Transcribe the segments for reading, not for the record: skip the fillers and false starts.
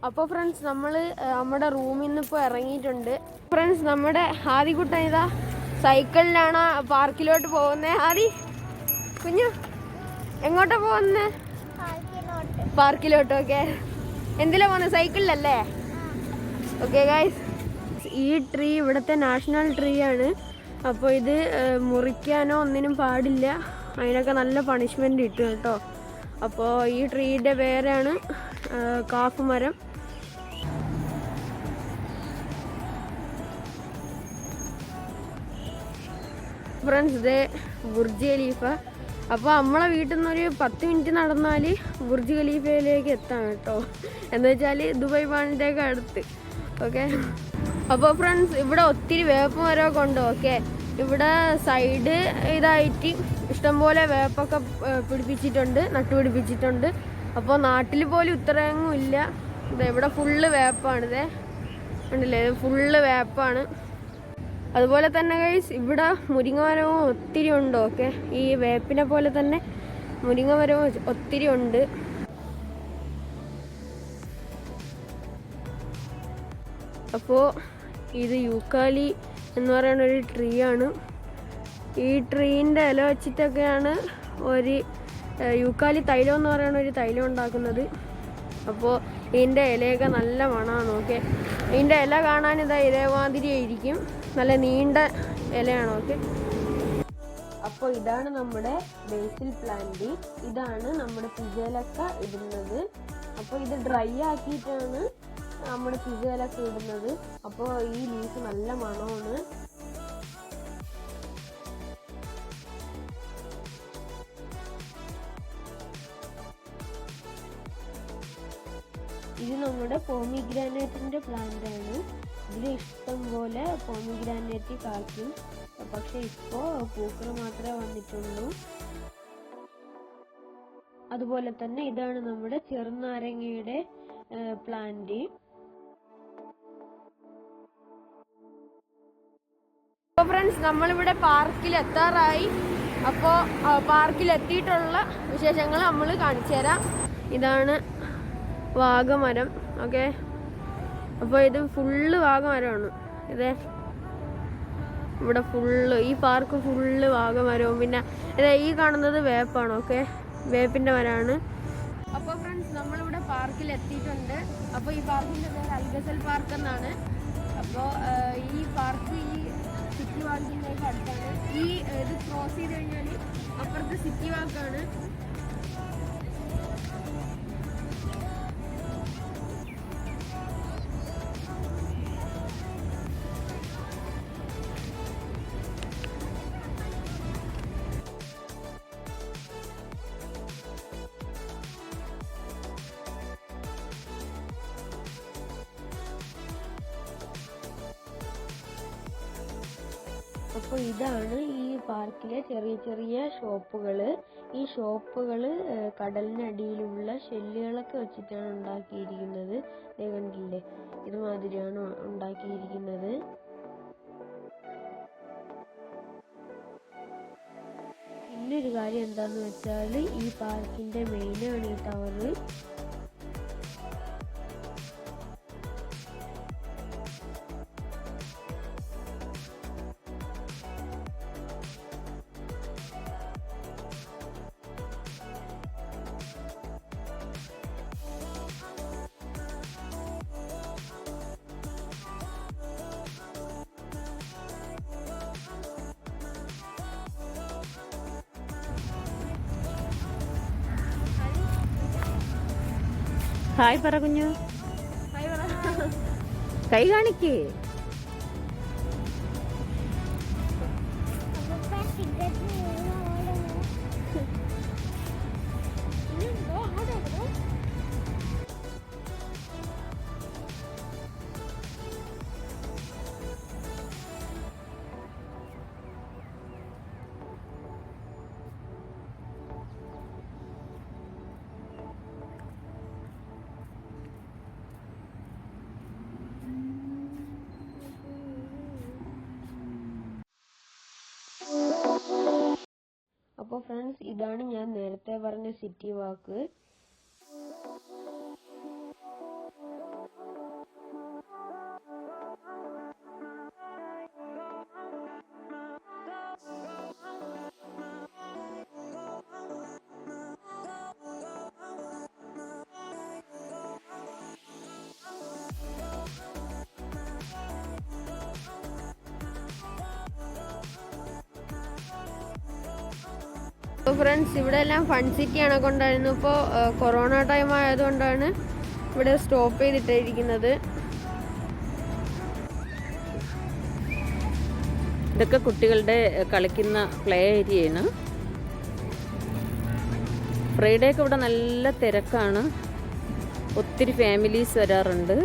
അപ്പോൾ ഫ്രണ്ട്സ് നമ്മൾ നമ്മുടെ റൂമിൽ നിന്ന് ഇപ്പോൾ ഇറങ്ങിയിട്ടുണ്ട്. ഫ്രണ്ട്സ് നമ്മുടെ ആദികുട്ടൻ ഇതാ സൈക്കിളിലാണ് പാർക്കിലോട്ട് പോകുന്നത്. ആദി കുഞ്ഞു എങ്ങോട്ടാ പോകുന്നത്? പാർക്കിലോട്ട്. ഓക്കെ, എന്തിലാ പോകുന്നത്? സൈക്കിളിലല്ലേ? ഓക്കെ ഗൈസ്, ഈ ട്രീ ഇവിടുത്തെ നാഷണൽ ട്രീ ആണ്. അപ്പോൾ ഇത് മുറിക്കാനോ ഒന്നിനും പാടില്ല, അതിനൊക്കെ നല്ല പണിഷ്മെൻ്റ് കിട്ടും കേട്ടോ. അപ്പോൾ ഈ ട്രീയുടെ പേരാണ് കാഫ് മരം. ഫ്രണ്ട്സ് ഇതേ ബുർജ് ഖലീഫ. അപ്പോൾ നമ്മളെ വീട്ടിൽ നിന്നൊരു 10 മിനിറ്റ് നടന്നാൽ ബുർജ് ഖലീഫയിലേക്ക് എത്താം കേട്ടോ. എന്ന് വെച്ചാൽ ദുബായ് പാണിൻ്റെയൊക്കെ അടുത്ത്. ഓക്കെ, അപ്പോൾ ഫ്രണ്ട്സ് ഇവിടെ ഒത്തിരി വേപ്പ് മരമൊക്കെ ഉണ്ട്. ഓക്കെ, ഇവിടെ സൈഡ് ഇതായിട്ട് ഇഷ്ടംപോലെ വേപ്പൊക്കെ നട്ടുപിടിപ്പിച്ചിട്ടുണ്ട്. അപ്പോൾ നാട്ടിൽ പോലും ഇത്രയൊന്നും ഇല്ല. ഇവിടെ ഫുള്ള് വേപ്പാണിതേ, ഉണ്ടല്ലേ? ഫുള്ള് വേപ്പാണ്. അതുപോലെ തന്നെ ഗൈസ് ഇവിടെ മുരിങ്ങമരവും ഒത്തിരി ഉണ്ട്. ഓക്കെ, ഈ വേപ്പിനെ പോലെ തന്നെ മുരിങ്ങമരവും ഒത്തിരി ഉണ്ട്. അപ്പോൾ ഇത് യൂക്കാലി എന്ന് പറയുന്ന ഒരു ട്രീ ആണ്. ഈ ട്രീൻ്റെ ഇല വെച്ചിട്ടൊക്കെയാണ് ഒരു യൂക്കാലി തൈലം എന്ന് പറയുന്ന ഒരു തൈലം ഉണ്ടാക്കുന്നത്. അപ്പോൾ ഇതിൻ്റെ ഇലയൊക്കെ നല്ല മണമാണ്. ഓക്കെ, ഇതിൻ്റെ ഇല കാണാൻ ഇതേമാതിരി ആയിരിക്കും, നല്ല നീണ്ട ഇലയാണ്. ഓക്കെ, അപ്പോൾ ഇതാണ് നമ്മുടെ ബേസിൽ പ്ലാന്റ്. ഇതാണ് നമ്മുടെ പിജയിലൊക്ക ഇടുന്നത്. അപ്പോൾ ഇത് ഡ്രൈ ആക്കിയിട്ടാണ് നമ്മുടെ പിജയിലൊക്കെ ഇടുന്നത്. അപ്പോൾ ഈ ലീഫ് നല്ല മണമാണ്. ഇത് നമ്മുടെ പോമിഗ്രാനേറ്റിൻ്റെ പ്ലാന്റ് ആണ്. ഇതിൽ ഇഷ്ടം പോലെ പോമിഗ്രാനേറ്റ് കായ്ക്കും. പക്ഷെ ഇപ്പോൾ പൂക്കൾ മാത്രമേ വന്നിട്ടുള്ളൂ. അതുപോലെ തന്നെ ഇതാണ് നമ്മുടെ ചെറുനാരങ്ങയുടെ പ്ലാന്റ്. അപ്പോൾ ഫ്രണ്ട്സ് നമ്മളിവിടെ പാർക്കിൽ എത്താറായി. അപ്പോൾ പാർക്കിൽ എത്തിയിട്ടുള്ള വിശേഷങ്ങൾ നമ്മൾ കാണിച്ചു തരാം. ഇതാണ് വാഗമരം. ഓക്കെ, അപ്പോൾ ഇത് ഫുള്ള് വാഗമരമാണ്. ഇതേ ഇവിടെ ഫുള്ള് ഈ പാർക്ക് ഫുള്ള് വാഗമരവും പിന്നെ ഈ കാണുന്നത് വേപ്പാണ്. ഓക്കെ, വേപ്പിൻ്റെ മരമാണ്. അപ്പോൾ ഫ്രണ്ട്സ് നമ്മളിവിടെ പാർക്കിൽ എത്തിയിട്ടുണ്ട്. അപ്പോൾ ഈ പാർക്കിൻ്റെ പേര് അൽഗസൽ പാർക്ക് എന്നാണ്. അപ്പോൾ ഈ പാർക്ക് ഈ സിറ്റി വാക്കിൻ്റെ അടുത്താണ്. ഈ ഇത് ക്രോസ് ചെയ്ത് കഴിഞ്ഞാൽ അപ്പുറത്ത് സിറ്റി വാക്കാണ്. അപ്പോൾ ഇതാണ് ഈ പാർക്കിലെ ചെറിയ ചെറിയ ഷോപ്പുകൾ. ഈ ഷോപ്പുകൾ കടലിനടിയിലുള്ള ഷെല്ലുകളൊക്കെ വെച്ചിട്ടാണ് ഉണ്ടാക്കിയിരിക്കുന്നത്. കണ്ടില്ലേ, ഇതുമാതിരിയാണ് ഉണ്ടാക്കിയിരിക്കുന്നത്. പിന്നൊരു കാര്യം എന്താന്ന് വെച്ചാൽ ഈ പാർക്കിന്റെ മെയിനാണ് ഈ ടവർ. ഹായ് പറ കുഞ്ഞു, കൈ കാണിക്കേ. അപ്പോൾ ഫ്രണ്ട്സ് ഇതാണ് ഞാൻ നേരത്തെ പറഞ്ഞ സിറ്റി വാക്ക്. ഫ്രണ്ട്സ് ഇവിടെ എല്ലാം ഫൺ സിറ്റി ആണ് കൊണ്ടായിരുന്നു. ഇപ്പോൾ കൊറോണ ടൈം ആയതുകൊണ്ടാണ് ഇവിടെ സ്റ്റോപ്പ് ചെയ്തിട്ടിരിക്കുന്നത്. ഇതൊക്കെ കുട്ടികളുടെ കളിക്കുന്ന പ്ലേ ഏരിയയാണ്. ഫ്രൈഡേ ഒക്കെ ഇവിടെ നല്ല തിരക്കാണ്, ഒത്തിരി ഫാമിലീസ് വരാറുണ്ട്.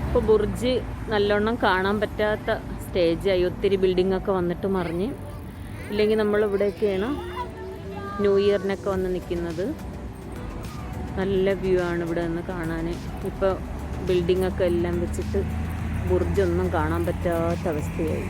ഇപ്പോൾ ബുർജ് നല്ലോണം കാണാൻ പറ്റാത്ത സ്റ്റേജായി, ഒത്തിരി ബിൽഡിംഗ് ഒക്കെ വന്നിട്ട് മറിഞ്ഞ്. ഇല്ലെങ്കിൽ നമ്മളിവിടെയൊക്കെയാണ് ന്യൂ ഇയറിനൊക്കെ വന്ന് നിൽക്കുന്നത്. നല്ല വ്യൂ ആണ് ഇവിടെ നിന്ന് കാണാൻ. ഇപ്പോൾ ബിൽഡിംഗ് ഒക്കെ എല്ലാം വെച്ചിട്ട് ബുർജൊന്നും കാണാൻ പറ്റാത്ത അവസ്ഥയായി.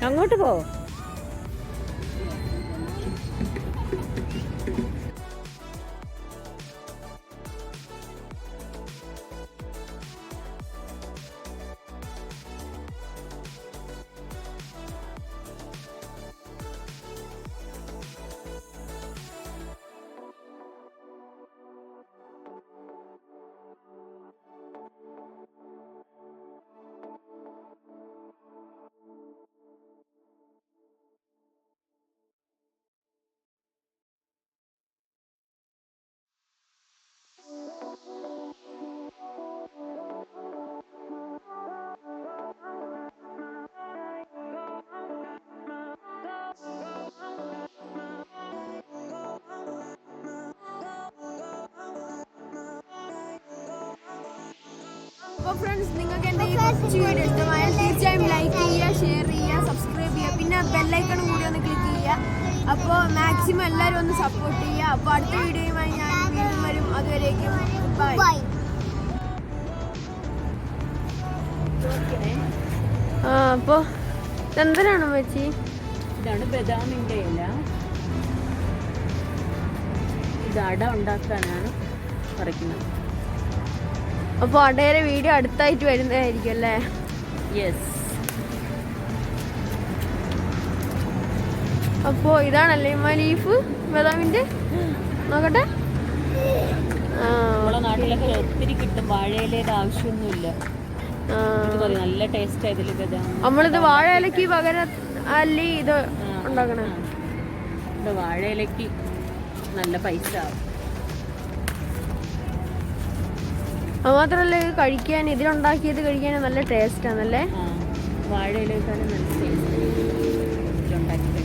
അങ്ങോട്ട് പോ. അപ്പോൾ ഫ്രണ്ട്സ്, നിങ്ങൾക്ക് എൻ്റെ ഈ കൊച്ചു വീഡിയോ ഇഷ്ടമായാൽ തീർച്ചയായും ലൈക്ക് ചെയ്യുക, ഷെയർ ചെയ്യുക, സബ്സ്ക്രൈബ് ചെയ്യുക, പിന്നെ ബെല്ലൈക്കണും കൂടി ഒന്ന് ക്ലിക്ക് ചെയ്യുക. അപ്പോൾ മാക്സിമം എല്ലാവരും ഒന്ന് സപ്പോർട്ട് ചെയ്യുക. അപ്പോൾ അടുത്ത വീഡിയോയുമായി ഞാൻ വീണ്ടും വരും. അതുവരേക്കും ബൈ. അപ്പോൾ എന്തിനാണ് വെച്ചി? ഇതാണ് ബദാമിൻ്റെ ഇല. ഇത് അട ഉണ്ടാക്കാനാണ് പറിക്കുന്നത്. അപ്പോൾ അടയുടെ വീഡിയോ അടുത്തായിട്ട് വരുന്നതായിരിക്കും അല്ലേ? യെസ്. അപ്പോൾ ഇതാണല്ലേ ലീഫ് ബദാമിൻ്റെ? നോക്കട്ടെ. നമ്മളെ നാട്ടിലൊക്കെ ഒത്തിരി കിട്ടും. വാഴയിലയുടെ ആവശ്യമൊന്നുമില്ല. നല്ല ടേസ്റ്റ് ആയതിൽ ബദാം. നമ്മളിത് വാഴയിലക്ക് പകരം അല്ലേ ഇത് ഉണ്ടാക്കണേ? ഇത് വാഴയിലക്ക് നല്ല പൈസ ആവും. അത് മാത്രമല്ല കഴിക്കാൻ, ഇതിലുണ്ടാക്കിയത് കഴിക്കാൻ നല്ല ടേസ്റ്റ് ആണല്ലേ? വാഴയിലേക്കാളും നല്ല ടേസ്റ്റ് ഇതിലുണ്ടാക്കിയത്.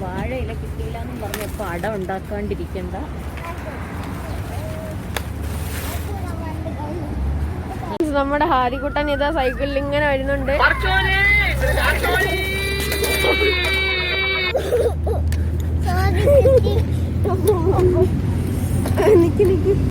വാഴയില കിട്ടിയില്ല എന്നും പറഞ്ഞപ്പോൾ അട ഉണ്ടാക്കാണ്ടിരിക്കണ്ട. നമ്മുടെ ഹാരിക്കുട്ടൻ ഇതാ സൈക്കിളിൽ ഇങ്ങനെ വരുന്നുണ്ട്. നിക്ക്